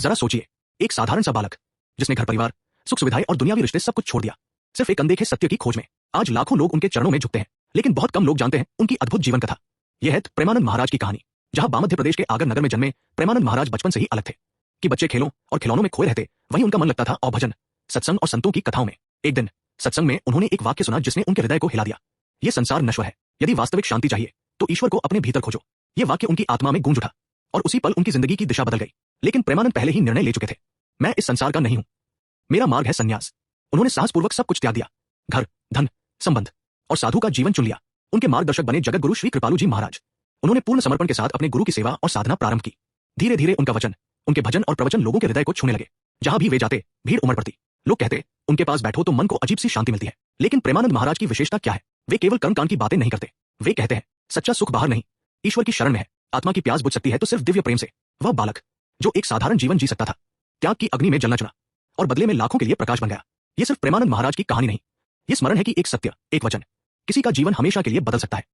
जरा सोचिए, एक साधारण सा बालक जिसने घर परिवार, सुख सुविधाएं और दुनियावी रिश्ते सब कुछ छोड़ दिया, सिर्फ एक अनदेखे सत्य की खोज में। आज लाखों लोग उनके चरणों में झुकते हैं, लेकिन बहुत कम लोग जानते हैं उनकी अद्भुत जीवन कथा। यह है प्रेमानंद महाराज की कहानी। जहां मध्य प्रदेश के आगर नगर में जन्मे प्रेमानंद महाराज बचपन से ही अलग थे कि बच्चे खेलों और खिलौनों में खोए रहते, वहीं उनका मन लगता था और भजन, सत्संग और संतों की कथाओं में। एक दिन सत्संग में उन्होंने एक वाक्य सुना जिसने उनके हृदय को हिला दिया। ये संसार नश्वर है, यदि वास्तविक शांति चाहिए तो ईश्वर को अपने भीतर खोजो। ये वाक्य उनकी आत्मा में गूंज उठा और उसी पल उनकी जिंदगी की दिशा बदल गई। लेकिन प्रेमानंद पहले ही निर्णय ले चुके थे, मैं इस संसार का नहीं हूं, मेरा मार्ग है संन्यास। उन्होंने साहसपूर्वक सब कुछ त्याग दिया, घर, धन, संबंध और साधु का जीवन चुन लिया। उनके मार्गदर्शक बने जगत गुरु श्री कृपालु जी महाराज। उन्होंने पूर्ण समर्पण के साथ अपने गुरु की सेवा और साधना प्रारंभ की। धीरे धीरे उनका वचन, उनके भजन और प्रवचन लोगों के हृदय को छूने लगे। जहां भी वे जाते, भीड़ उमड़ पड़ती। लोग कहते, उनके पास बैठो तो मन को अजीब सी शांति मिलती है। लेकिन प्रेमानंद महाराज की विशेषता क्या है? वे केवल कर्मकांड की बातें नहीं करते। वे कहते हैं, सच्चा सुख बाहर नहीं, ईश्वर की शरण में है। आत्मा की प्यास बुझ सकती है तो सिर्फ दिव्य प्रेम से। वह बालक जो एक साधारण जीवन जी सकता था, त्याग की अग्नि में जलना चुना और बदले में लाखों के लिए प्रकाश बन गया। यह सिर्फ प्रेमानंद महाराज की कहानी नहीं, यह स्मरण है कि एक सत्य, एक वचन किसी का जीवन हमेशा के लिए बदल सकता है।